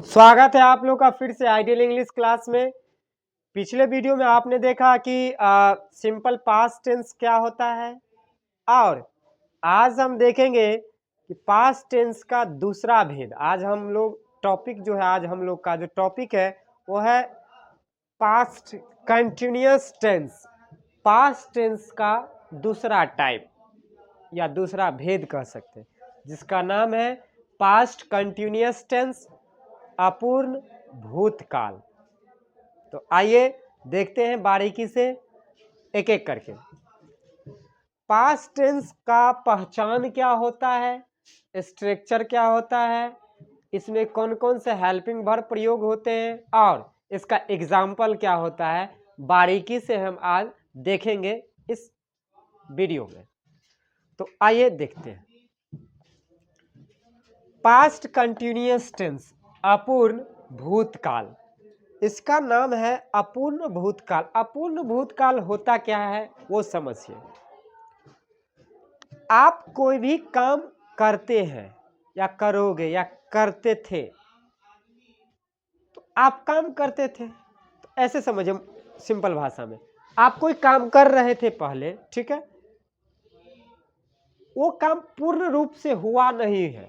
स्वागत है आप लोग का फिर से आइडियल इंग्लिश क्लास में। पिछले वीडियो में आपने देखा कि सिंपल पास्ट टेंस क्या होता है और आज हम देखेंगे कि पास्ट टेंस का दूसरा भेद। आज हम लोग टॉपिक जो है, आज हम लोग का जो टॉपिक है वो है past continuous tense. Past tense का दूसरा टाइप या दूसरा भेद कह सकते हैं, जिसका नाम है पास्ट कंटिन्यूअस टेंस, अपूर्ण भूतकाल। तो आइए देखते हैं बारीकी से एक एक करके। पास्ट टेंस का पहचान क्या होता है, स्ट्रक्चर क्या होता है, इसमें कौन कौन से हेल्पिंग वर्ब प्रयोग होते हैं और इसका एग्जाम्पल क्या होता है, बारीकी से हम आज देखेंगे इस वीडियो में। तो आइए देखते हैं। पास्ट कंटिन्यूअस टेंस, अपूर्ण भूतकाल। इसका नाम है अपूर्ण भूतकाल। अपूर्ण भूतकाल होता क्या है वो समझिए। आप कोई भी काम करते हैं या करोगे या करते थे, तो आप काम करते थे, तो ऐसे समझिए सिंपल भाषा में, आप कोई काम कर रहे थे पहले, ठीक है, वो काम पूर्ण रूप से हुआ नहीं है।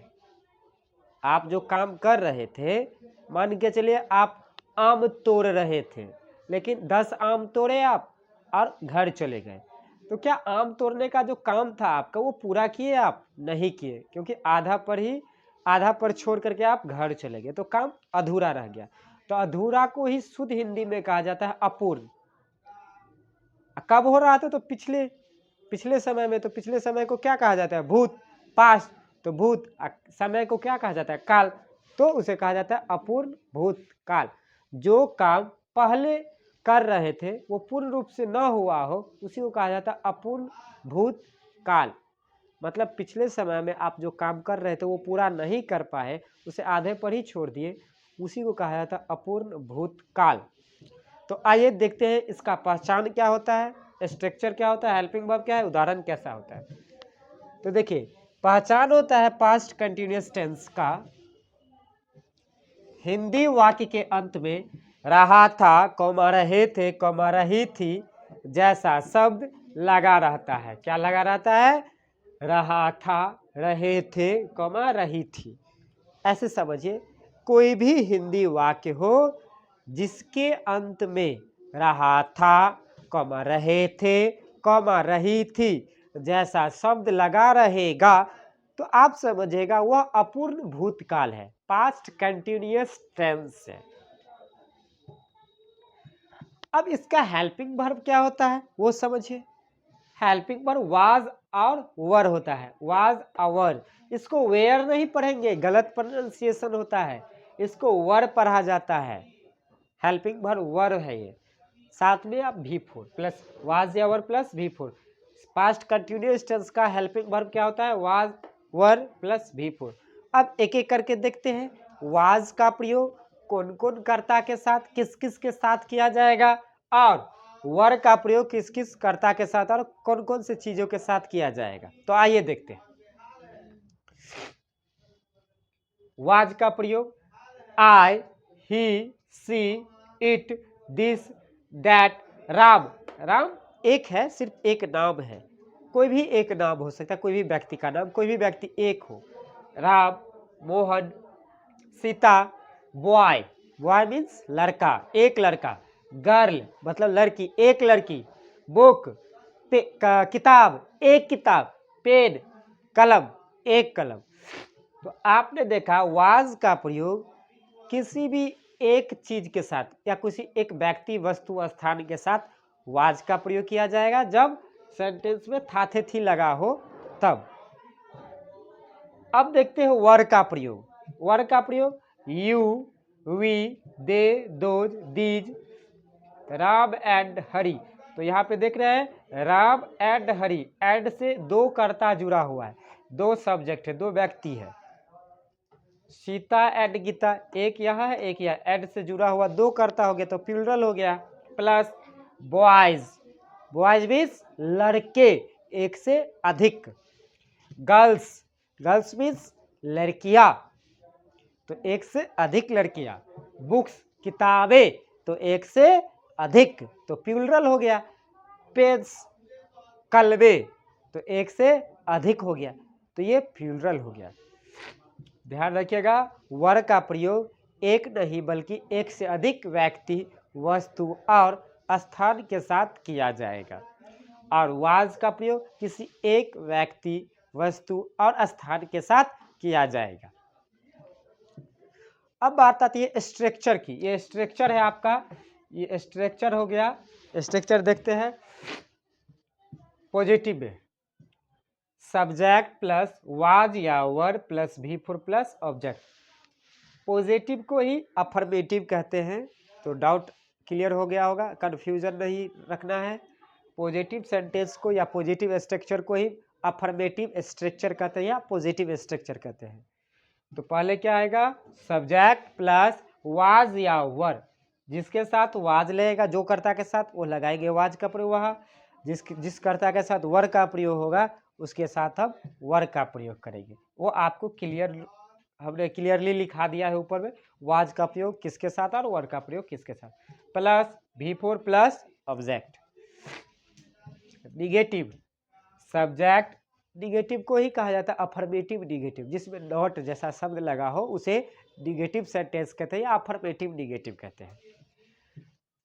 आप जो काम कर रहे थे, मान के चलिए आप आम तोड़ रहे थे, लेकिन 10 आम तोड़े आप और घर चले गए, तो क्या आम तोड़ने का जो काम था आपका वो पूरा किए? आप नहीं किए, क्योंकि आधा पर छोड़ करके आप घर चले गए, तो काम अधूरा रह गया। तो अधूरा को ही शुद्ध हिंदी में कहा जाता है अपूर्ण। कब हो रहा था? तो पिछले समय में। तो पिछले समय को क्या कहा जाता है? भूत, पास्ट। तो भूत समय को क्या कहा जाता है? काल। तो उसे कहा जाता है अपूर्ण भूतकाल। जो काम पहले कर रहे थे वो पूर्ण रूप से न हुआ हो, उसी को कहा जाता है अपूर्ण भूतकाल। मतलब पिछले समय में आप जो काम कर रहे थे वो पूरा नहीं कर पाए, उसे आधे पर ही छोड़ दिए, उसी को कहा जाता है अपूर्ण भूतकाल। तो आइए देखते हैं इसका पहचान क्या होता है, स्ट्रक्चर क्या होता है, हेल्पिंग वर्ब क्या है, उदाहरण कैसा होता है। तो देखिए, पहचान होता है पास्ट कंटिन्यूअस टेंस का, हिंदी वाक्य के अंत में रहा था, कौमा रहे थे, कौमा रही थी जैसा शब्द लगा रहता है। क्या लगा रहता है? रहा था, रहे थे, कौमा रही थी। ऐसे समझिए, कोई भी हिंदी वाक्य हो जिसके अंत में रहा था, कौमा रहे थे, कौमा रही थी जैसा शब्द लगा रहेगा, तो आप समझिएगा वह अपूर्ण भूतकाल है, पास्ट कंटिन्यूअस टेंस है। अब इसका हेल्पिंग वर्ब क्या होता है वो समझिए। हेल्पिंग वर्ब वाज और वर होता है। वाज और, इसको वेयर नहीं पढ़ेंगे, गलत प्रोनाउंसिएशन होता है, इसको वर पढ़ा जाता है। हेल्पिंग वर्ब वर है ये, साथ में आप V4 प्लस वाज या were plus V4। Past continuous tense का हेल्पिंग वर्ब क्या होता है? Was, were plus V4। अब एक एक करके देखते हैं। वाज का प्रयोग कौन कौन कर्ता के साथ, किस किस के साथ किया जाएगा, और वर का प्रयोग किस किस कर्ता के साथ और कौन कौन से चीजों के साथ किया जाएगा। तो आइए देखते हैं। वाज का प्रयोग I, he, she, it, this, that, Ram. Ram एक है, सिर्फ एक नाम है, कोई भी एक नाम हो सकता है, कोई भी व्यक्ति का नाम, कोई भी व्यक्ति एक हो। Ram, Mohan, Sita, boy, boy means लड़का, एक लड़का। गर्ल मतलब लड़की, एक लड़की। बुक किताब, एक किताब। पेन कलम, एक कलम। तो आपने देखा वाज का प्रयोग किसी भी एक चीज के साथ या किसी एक व्यक्ति, वस्तु, स्थान के साथ वाज का प्रयोग किया जाएगा जब सेंटेंस में था थे थी लगा हो तब। अब देखते हैं वर का प्रयोग। वर का प्रयोग you, we, they, those, these, Ram and Hari. तो यहाँ पे देख रहे हैं राम एंड हरि, एंड से दो कर्ता जुड़ा हुआ है, दो सब्जेक्ट है, दो व्यक्ति है। सीता एंड गीता, एक यहाँ है एक यहाँ, एंड से जुड़ा हुआ दो कर्ता हो गया तो प्लूरल हो गया। प्लस बॉयज, बॉयज मीन्स लड़के, एक से अधिक। गर्ल्स, गर्ल्स मीन्स लड़कियां। तो एक से अधिक लड़कियां, बुक्स किताबें तो एक से अधिक तो प्लूरल हो गया, पेन्स कलबे तो एक से अधिक हो गया, तो ये प्लूरल हो गया। ध्यान रखिएगा, वर का प्रयोग एक नहीं बल्कि एक से अधिक व्यक्ति, वस्तु और स्थान के साथ किया जाएगा, और वाज का प्रयोग किसी एक व्यक्ति, वस्तु और स्थान के साथ किया जाएगा। अब बात आती है स्ट्रक्चर की। ये स्ट्रक्चर है आपका, ये स्ट्रक्चर हो गया। स्ट्रक्चर देखते हैं। पॉजिटिव में सब्जेक्ट प्लस वाज या वर प्लस भी फोर प्लस ऑब्जेक्ट। पॉजिटिव को ही अफर्मेटिव कहते हैं, तो डाउट क्लियर हो गया होगा, कंफ्यूजन नहीं रखना है। पॉजिटिव सेंटेंस को या पॉजिटिव स्ट्रक्चर को ही अफर्मेटिव स्ट्रक्चर कहते हैं या पॉजिटिव स्ट्रक्चर कहते हैं। तो पहले क्या आएगा, सब्जेक्ट प्लस वाज या वर, जिसके साथ वाज लगेगा, जो कर्ता के साथ वो लगाएंगे वाज का प्रयोग, वहाँ जिस कर्ता के साथ वर का प्रयोग होगा उसके साथ हम वर का प्रयोग करेंगे। वो आपको क्लियर, हमने क्लियरली लिखा दिया है ऊपर में, वाज का प्रयोग किसके साथ और वर का प्रयोग किसके साथ। प्लस भी four plus object. Negative subject, negative को ही कहा जाता है अफर्मेटिव निगेटिव, जिसमें नॉट जैसा शब्द लगा हो उसे निगेटिव सेंटेंस कहते हैं या अफर्मेटिव निगेटिव कहते हैं।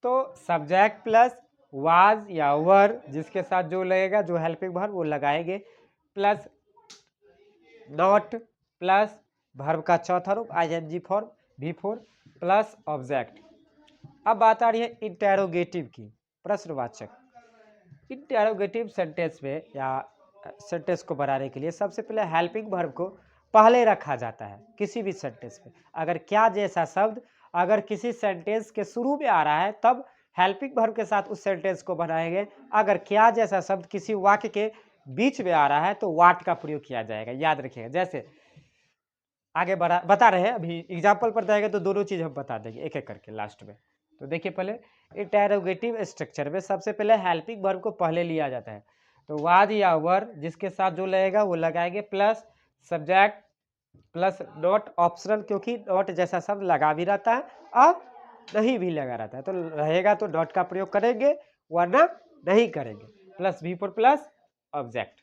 तो सब्जेक्ट प्लस वाज या वर, जिसके साथ जो लगेगा, जो हेल्पिंग वर्ब वो लगाएंगे, प्लस नॉट प्लस वर्ब का चौथा रूप आईएनजी फॉर्म भी फोर प्लस ऑब्जेक्ट। अब बात आ रही है इंटेरोगेटिव की, प्रश्नवाचक। इंटेरोगेटिव सेंटेंस में या सेंटेंस को बनाने के लिए सबसे पहले हेल्पिंग वर्ब को पहले रखा जाता है किसी भी सेंटेंस में। अगर क्या जैसा शब्द अगर किसी सेंटेंस के शुरू में आ रहा है तब हेल्पिंग वर्ब के साथ उस सेंटेंस को बनाएंगे। अगर क्या जैसा शब्द किसी वाक्य के बीच में आ रहा है तो वाट का प्रयोग किया जाएगा, याद रखिएगा। जैसे आगे बता रहे हैं, अभी एग्जाम्पल पर जाएंगे तो दोनों चीज हम बता देंगे एक एक करके लास्ट में। तो देखिए, पहले इंटेरोगेटिव स्ट्रक्चर में सबसे पहले हेल्पिंग वर्ब को पहले लिया जाता है। तो वाज या वर, जिसके साथ जो लगेगा वो लगाएंगे, plus subject plus not optional, क्योंकि नॉट जैसा शब्द लगा भी रहता है और नहीं भी लगा रहता है, तो रहेगा तो नॉट का प्रयोग करेंगे वरना नहीं करेंगे। प्लस भी फोर प्लस ऑब्जेक्ट।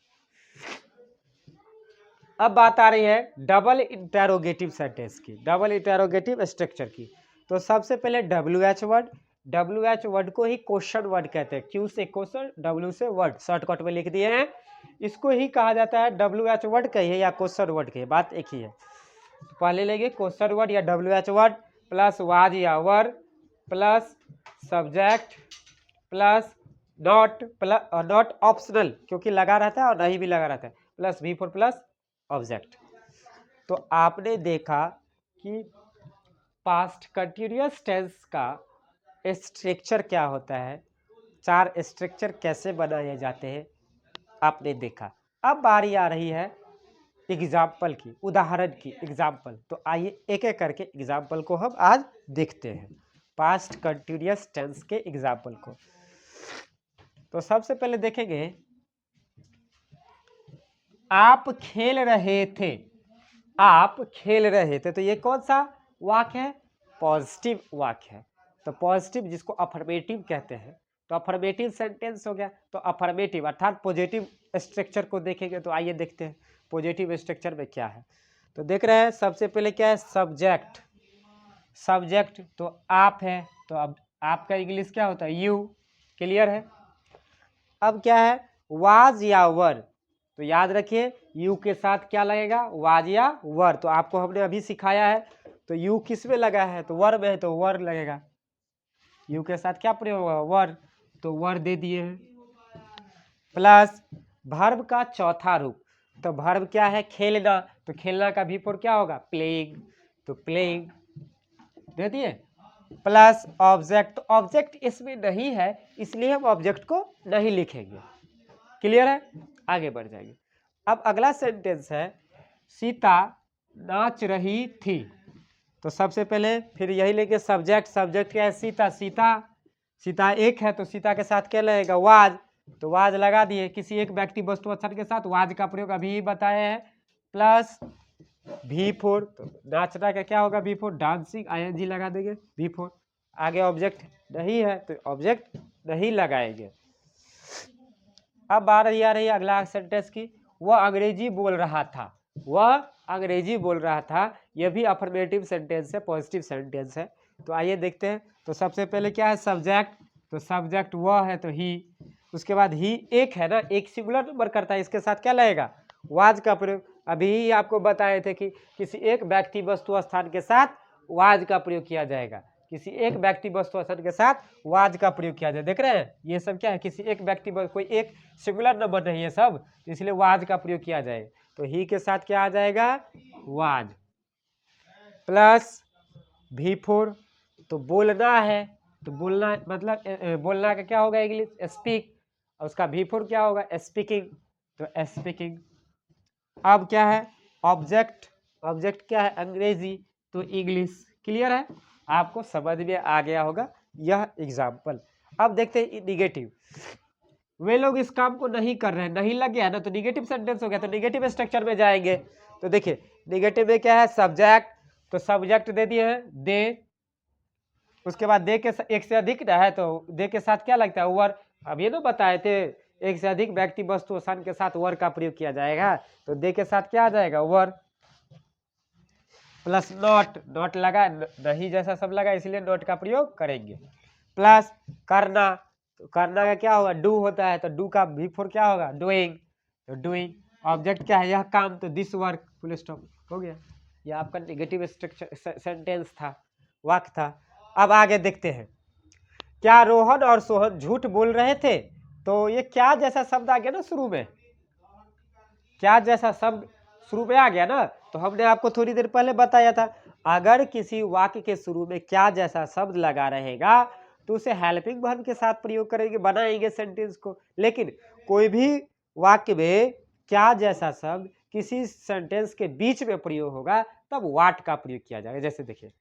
अब बात आ रही है डबल इंटेरोगेटिव सेंटेंस की, डबल इंटेरोगेटिव स्ट्रक्चर की। तो सबसे पहले WH वर्ड, WH वर्ड को ही क्वेश्चन वर्ड कहते हैं। Q से क्वेश्चन, W से वर्ड, शॉर्टकट में लिख दिए हैं। इसको ही कहा जाता है WH वर्ड कहिए या क्वेश्चन वर्ड कहिए, बात एक ही है। तो पहले लेंगे क्वेश्चन वर्ड या WH वर्ड प्लस वाज या were plus subject plus not, plus not optional क्योंकि लगा रहता है और नहीं भी लगा रहता है, प्लस भी फोर प्लस ऑब्जेक्ट। तो आपने देखा कि पास्ट कंटिन्यूअस टेंस का स्ट्रक्चर क्या होता है, चार स्ट्रक्चर कैसे बनाए जाते हैं आपने देखा। अब बारी आ रही है एग्जाम्पल की, उदाहरण की एग्जाम्पल। तो आइए एक एक करके एग्जाम्पल को हम आज देखते हैं, पास्ट कंटिन्यूअस टेंस के एग्जाम्पल को। तो सबसे पहले देखेंगे, आप खेल रहे थे, आप खेल रहे थे। तो ये कौन सा वाक्य है, पॉजिटिव वाक्य है। तो पॉजिटिव जिसको अफर्मेटिव कहते हैं, तो अफर्मेटिव सेंटेंस हो गया। तो अफर्मेटिव अर्थात पॉजिटिव स्ट्रक्चर को देखेंगे। तो आइए देखते हैं पॉजिटिव स्ट्रक्चर में क्या है। तो देख रहे हैं सबसे पहले क्या है, सब्जेक्ट। सब्जेक्ट तो आप है, तो अब आपका इंग्लिश क्या होता है, यू, क्लियर है। अब क्या है, वाज या वर। तो याद रखिए यू के साथ क्या लगेगा, वाज या वर। तो आपको हमने अभी सिखाया है, तो यू किस में लगा है, तो वर में है तो वर लगेगा। यू के साथ क्या प्रयोग होगा, वर, तो वर दे दिए हैं। प्लस वर्ब का चौथा रूप, तो वर्ब क्या है, खेलना। तो खेलना का भी फोर क्या होगा, प्लेइंग, तो प्लेइंग दे दिए। प्लस ऑब्जेक्ट, ऑब्जेक्ट इसमें नहीं है इसलिए हम ऑब्जेक्ट को नहीं लिखेंगे, क्लियर है। आगे बढ़ जाएंगे। अब अगला सेंटेंस है, सीता नाच रही थी। तो सबसे पहले फिर यही लेके सब्जेक्ट, सब्जेक्ट क्या है, सीता, सीता, सीता एक है तो सीता के साथ क्या लगेगा, वाज। तो वाज लगा दिए, किसी एक व्यक्ति वस्तु स्थान के साथ वाज का प्रयोग अभी बताए हैं। प्लस V4, तो नाचना का क्या होगा V4, डांसिंग, ing लगा देंगे V4। आगे ऑब्जेक्ट नहीं है तो ऑब्जेक्ट नहीं लगाएंगे। अब बात आ रही है अगला सेंटेंस की, वह अंग्रेजी बोल रहा था, वह अंग्रेजी बोल रहा था। यह भी अफर्मेटिव सेंटेंस है, पॉजिटिव सेंटेंस है। तो आइए देखते हैं। तो सबसे पहले क्या है, सब्जेक्ट, तो सब्जेक्ट वह है तो ही, उसके बाद ही एक है ना, एक सिंगुलर नंबर करता है, इसके साथ क्या लगेगा, वाज का प्रयोग। अभी ही आपको बताए थे कि किसी एक व्यक्ति वस्तु स्थान के साथ वाज का प्रयोग किया जाएगा, किसी एक व्यक्ति वस्तु स्थान के साथ वाज का प्रयोग किया जाए। देख रहे हैं ये सब क्या है, किसी एक व्यक्ति, कोई एक सिंगुलर नंबर नहीं है सब, इसलिए वाज का प्रयोग किया जाए। तो ही के साथ क्या आ जाएगा, वाज, प्लस V4, तो बोलना है, तो बोलना मतलब बोलना का क्या होगा इंग्लिश, स्पीक, और उसका V4 क्या होगा, स्पीकिंग, तो स्पीकिंग। अब क्या है, ऑब्जेक्ट, ऑब्जेक्ट क्या है, अंग्रेजी, तो इंग्लिश। क्लियर है, आपको समझ में आ गया होगा यह एग्जाम्पल। अब देखते हैं निगेटिव। वे लोग इस काम को नहीं कर रहे हैं, नहीं लग गया ना, तो निगेटिव सेंटेंस हो गया, तो निगेटिव स्ट्रक्चर में जाएंगे। तो देखिए निगेटिव में क्या है, सब्जेक्ट, तो सब्जेक्ट दे दिए हैं दे, उसके बाद दे के एक से अधिक है, तो दे के साथ क्या लगता है, वर। अब ये ना बताए थे, एक से अधिक व्यक्ति वस्तु स्थान के साथ वर का प्रयोग किया जाएगा, तो दे के साथ क्या आ जाएगा, वर, प्लस नॉट, नॉट लगा नहीं जैसा सब लगा, इसलिए नॉट का प्रयोग करेंगे, प्लस करना, तो करना का क्या होगा, डू होता है, तो डू का V4 क्या होगा, डूइंग, तो डूइंग। ऑब्जेक्ट क्या है, यह काम, तो दिस वर्क, फुल स्टॉप, हो गया। यह आपका नेगेटिव स्ट्रक्चर सेंटेंस था, वाक्य था। अब आगे देखते हैं, क्या रोहन और सोहन झूठ बोल रहे थे, तो ये क्या जैसा शब्द आ गया ना शुरू में, क्या जैसा शब्द शुरू में आ गया ना, तो हमने आपको थोड़ी देर पहले बताया था, अगर किसी वाक्य के शुरू में क्या जैसा शब्द लगा रहेगा तो उसे हेल्पिंग वर्ब के साथ प्रयोग करेंगे, बनाएंगे सेंटेंस को। लेकिन कोई भी वाक्य में क्या जैसा शब्द किसी सेंटेंस के बीच में प्रयोग होगा तब व्हाट का प्रयोग किया जाएगा। जैसे देखिए,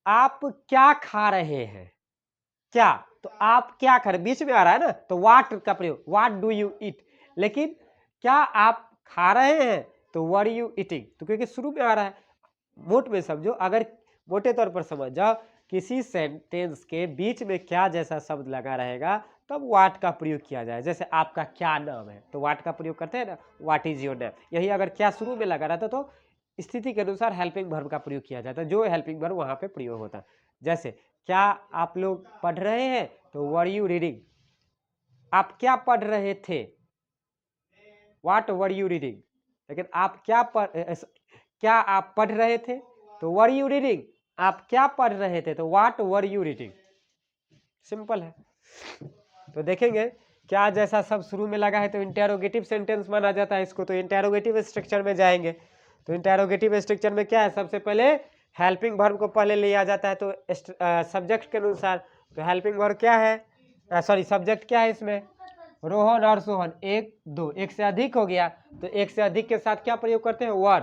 आप क्या खा रहे हैं, क्या, तो आप क्या खा रहे, बीच में आ रहा है ना, तो व्हाट का प्रयोग, व्हाट डू यू ईट। लेकिन क्या आप खा रहे हैं, तो वर यू ईटिंग, तो क्योंकि शुरू में आ रहा है। मोट में समझो, अगर मोटे तौर पर समझ जाओ, किसी सेंटेंस के बीच में क्या जैसा शब्द लगा रहेगा तब व्हाट का प्रयोग किया जाए। जैसे आपका क्या नाम है, तो व्हाट का प्रयोग करते हैं ना, व्हाट इज योर नेम। यही अगर क्या शुरू में लगा रहता तो स्थिति के अनुसार हेल्पिंग वर्ब का प्रयोग किया जाता है, जो हेल्पिंग वर्ब वहां पे प्रयोग होता है। जैसे क्या आप लोग पढ़ रहे हैं, तो वर यू रीडिंग, आप क्या पढ़ रहे थे, व्हाट वर यू रीडिंग। लेकिन आप क्या आप पढ़ रहे थे, तो वर यू रीडिंग, आप क्या पढ़ रहे थे, तो what were you reading. Simple है। तो देखेंगे क्या जैसा सब शुरू में लगा है तो इंटेरोगेटिव सेंटेंस माना जाता है इसको, तो इंटेरोगेटिव स्ट्रक्चर में जाएंगे। तो इंटेरोगेटिव स्ट्रक्चर में क्या है, सबसे पहले हेल्पिंग वर्ब को पहले लिया जाता है, तो सब्जेक्ट के अनुसार। तो हेल्पिंग वर्ब क्या है, सॉरी सब्जेक्ट क्या है इसमें, रोहन और सोहन, एक दो, एक से अधिक हो गया तो एक से अधिक के साथ क्या प्रयोग करते हैं, वर,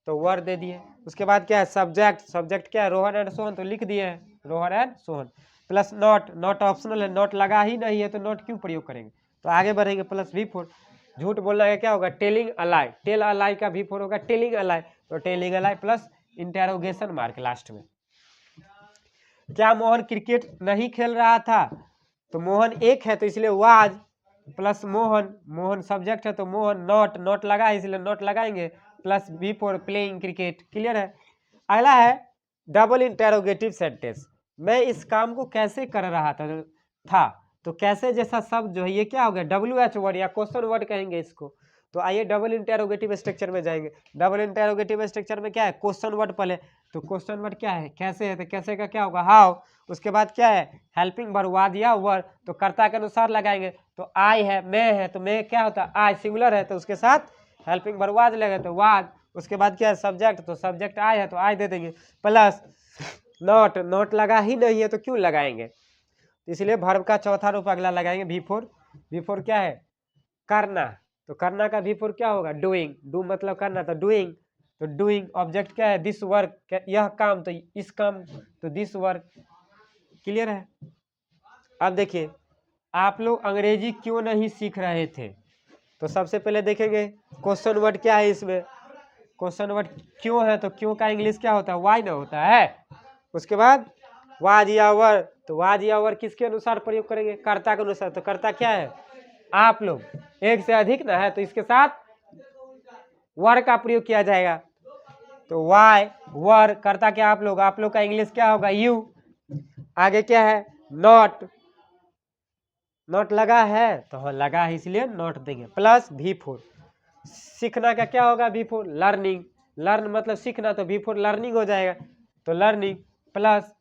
तो वर दे दिए। उसके बाद क्या है, सब्जेक्ट, सब्जेक्ट क्या है, रोहन एंड सोहन, तो लिख दिए हैं Rohan and Sohan, plus not, not optional है, नॉट लगा ही नहीं है तो नॉट क्यों प्रयोग करेंगे। तो आगे बढ़ेंगे, प्लस V4, झूठ बोलना है क्या होगा, टेलिंग अलाई, टेल अलाई का V4 होगा टेलिंग अलाई, तो telling ally plus interrogation mark last में। क्या मोहन क्रिकेट नहीं खेल रहा था, तो मोहन एक है तो इसलिए was, plus Mohan, Mohan subject है तो मोहन, नॉट, नॉट लगा है इसलिए नॉट लगाएंगे, plus V4 playing cricket. Clear है। अगला है डबल इंटेरोगेटिव सेंटेंस, मैं इस काम को कैसे कर रहा था, तो कैसे जैसा शब्द जो है ये क्या हो गया, WH वर्ड या क्वेश्चन वर्ड कहेंगे इसको। तो आइए डबल इंटेरोगेटिव स्ट्रक्चर में जाएंगे। डबल इंटेरोगेटिव स्ट्रक्चर में क्या है, क्वेश्चन वर्ड पहले, तो क्वेश्चन वर्ड क्या है, कैसे है, तो कैसे का क्या होगा, हाउ। उसके बाद क्या है, हेल्पिंग वर्ब वाद या वर, तो कर्ता के अनुसार लगाएंगे। तो आई है, मैं है, तो मैं क्या होता है, आई सिंगुलर है तो उसके साथ हेल्पिंग वर्ब वाद लगेगा तो वाद। उसके बाद क्या है, सब्जेक्ट, तो सब्जेक्ट आई है तो आई दे देंगे, प्लस नॉट, नॉट लगा ही नहीं है तो क्यों लगाएंगे, इसलिए वर्ब का चौथा रूप अगला लगाएंगे V4। V4 क्या है, करना, तो करना का V4 क्या होगा, डूइंग, डू मतलब करना, तो डूइंग, तो डूइंग। ऑब्जेक्ट क्या है, दिस वर्क, यह काम, तो इस काम, तो दिस वर्क। क्लियर है। अब देखिए, आप लोग अंग्रेजी क्यों नहीं सीख रहे थे, तो सबसे पहले देखेंगे क्वेश्चन वर्ड क्या है इसमें, क्वेश्चन वर्ड क्यों है तो क्यों का इंग्लिश क्या होता है, वाई ना होता है। उसके बाद वाज या वर, तो वाज या वर किसके अनुसार प्रयोग करेंगे, कर्ता के अनुसार। तो कर्ता क्या है, आप लोग, एक से अधिक ना है तो इसके साथ वर का प्रयोग किया जाएगा। तो वाई वर, कर्ता क्या आप लोग का इंग्लिश क्या होगा, यू। आगे क्या है, नॉट, नॉट लगा है तो हाँ लगा है इसलिए नॉट देंगे, प्लस V4। सीखना का क्या होगा, V4 लर्निंग, लर्न मतलब सीखना, तो V4 लर्निंग हो जाएगा। तो लर्निंग प्लस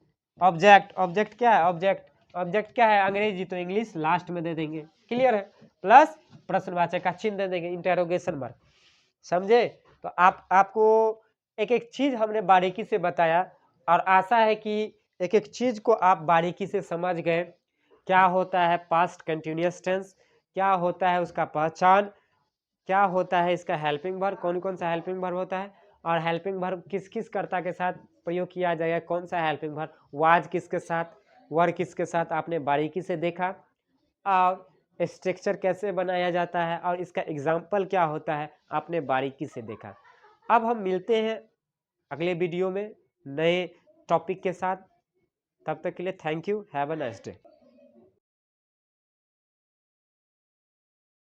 ऑब्जेक्ट, ऑब्जेक्ट क्या है, ऑब्जेक्ट, ऑब्जेक्ट क्या है अंग्रेजी, तो इंग्लिश लास्ट में दे देंगे, क्लियर है। प्लस प्रश्नवाचक का चिन्ह दे देंगे, इंटरोगेशन मार्क, समझे। तो आपको एक एक चीज हमने बारीकी से बताया और आशा है कि एक एक चीज को आप बारीकी से समझ गए। क्या होता है पास्ट कंटिन्यूअस टेंस, क्या होता है उसका पहचान, क्या होता है इसका हेल्पिंग वर्ब, कौन कौन सा हेल्पिंग वर्ब होता है, और हेल्पिंग वर्ब किस किस कर्ता के साथ प्रयोग किया जाएगा, कौन सा हेल्पिंग वर्ब, वाज किसके साथ, वर किसके साथ, आपने बारीकी से देखा। और स्ट्रक्चर कैसे बनाया जाता है और इसका एग्जाम्पल क्या होता है, आपने बारीकी से देखा। अब हम मिलते हैं अगले वीडियो में नए टॉपिक के साथ, तब तक के लिए thank you, have a nice day.